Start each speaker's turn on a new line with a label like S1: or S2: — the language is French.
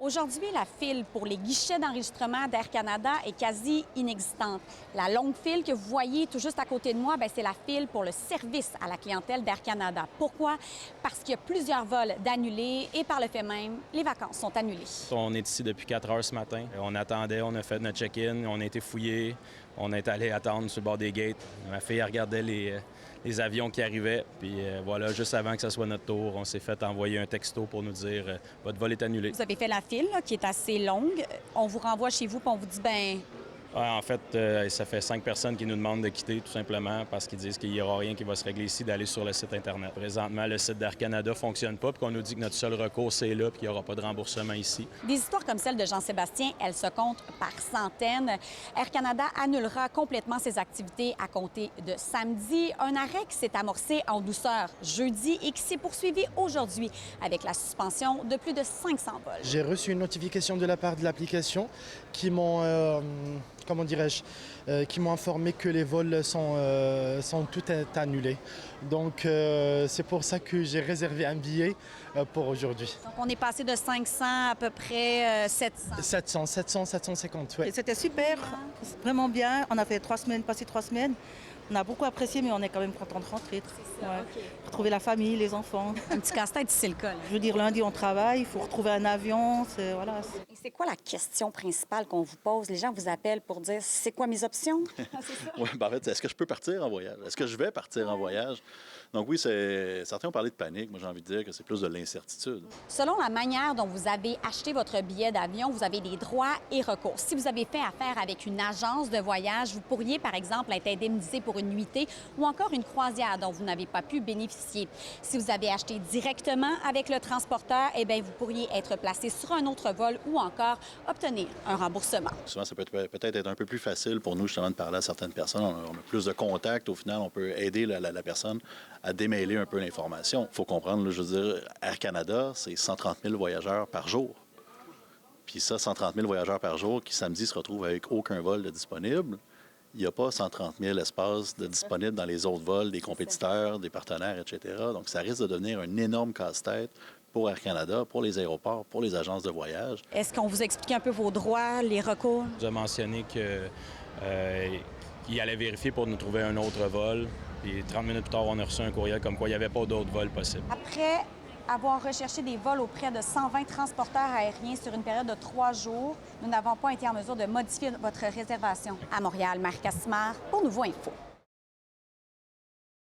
S1: Aujourd'hui, la file pour les guichets d'enregistrement d'Air Canada est quasi inexistante. La longue file que vous voyez tout juste à côté de moi, c'est la file pour le service à la clientèle d'Air Canada. Pourquoi? Parce qu'il y a plusieurs vols d'annulés et par le fait même, les vacances sont annulées.
S2: On est ici depuis 4 heures ce matin. On attendait, on a fait notre check-in, on a été fouillés, on est allé attendre sur le bord des gates. Ma fille elle regardait les avions qui arrivaient. Puis voilà, juste avant que ce soit notre tour, on s'est fait envoyer un texto pour nous dire votre vol est annulé.
S1: Vous avez fait la file là, qui est assez longue. On vous renvoie chez vous puis on vous dit
S2: En fait, ça fait 5 personnes qui nous demandent de quitter tout simplement parce qu'ils disent qu'il n'y aura rien qui va se régler ici d'aller sur le site Internet. Présentement, le site d'Air Canada ne fonctionne pas puis qu'on nous dit que notre seul recours, c'est là puis qu'il n'y aura pas de remboursement ici.
S1: Des histoires comme celle de Jean-Sébastien, elles se comptent par centaines. Air Canada annulera complètement ses activités à compter de samedi. Un arrêt qui s'est amorcé en douceur jeudi et qui s'est poursuivi aujourd'hui avec la suspension de plus de 500 vols.
S3: J'ai reçu une notification de la part de l'application qui m'ont... qui m'ont informé que les vols sont tous annulés. Donc, c'est pour ça que j'ai réservé un billet pour aujourd'hui.
S1: Donc, on est passé de 500 à peu près 700.
S3: 750, oui.
S4: C'était super, vraiment bien. On a fait 3 semaines, passé 3 semaines. On a beaucoup apprécié, mais on est quand même content de rentrer.
S1: C'est ça, OK.
S4: Retrouver la famille, les enfants.
S1: Un petit casse-tête, c'est le cas.
S4: Je veux dire, lundi, on travaille, il faut retrouver un avion. Voilà.
S1: Et c'est quoi la question principale qu'on vous pose? Les gens vous appellent pour dire, c'est quoi mes options?
S5: Oui, en fait, est-ce que je peux partir en voyage? Est-ce que je vais partir en voyage? Donc oui, certains ont parlé de panique. Moi, j'ai envie de dire que c'est plus de l'incertitude.
S1: Selon la manière dont vous avez acheté votre billet d'avion, vous avez des droits et recours. Si vous avez fait affaire avec une agence de voyage, vous pourriez, par exemple, être indemnisé pour une nuitée ou encore une croisière dont vous n'avez pas pu bénéficier. Si vous avez acheté directement avec le transporteur, vous pourriez être placé sur un autre vol ou encore obtenir un remboursement.
S5: Souvent, ça peut peut-être être un peu plus facile pour nous, justement, de parler à certaines personnes. On a plus de contacts. Au final, on peut aider la personne à démêler un peu l'information. Il faut comprendre, là, je veux dire, Air Canada, c'est 130 000 voyageurs par jour. Puis ça, 130 000 voyageurs par jour qui, samedi, se retrouvent avec aucun vol de disponible. Il n'y a pas 130 000 espaces de disponibles dans les autres vols, des compétiteurs, des partenaires, etc. Donc, ça risque de devenir un énorme casse-tête pour Air Canada, pour les aéroports, pour les agences de voyage.
S1: Est-ce qu'on vous explique un peu vos droits, les recours?
S2: Vous avez mentionné qu'il allait vérifier pour nous trouver un autre vol. Puis 30 minutes plus tard, on a reçu un courriel comme quoi il n'y avait pas d'autres vols possibles.
S1: Après avoir recherché des vols auprès de 120 transporteurs aériens sur une période de 3 jours, nous n'avons pas été en mesure de modifier votre réservation. À Montréal, Marie Cassimard, pour Nouveau Info.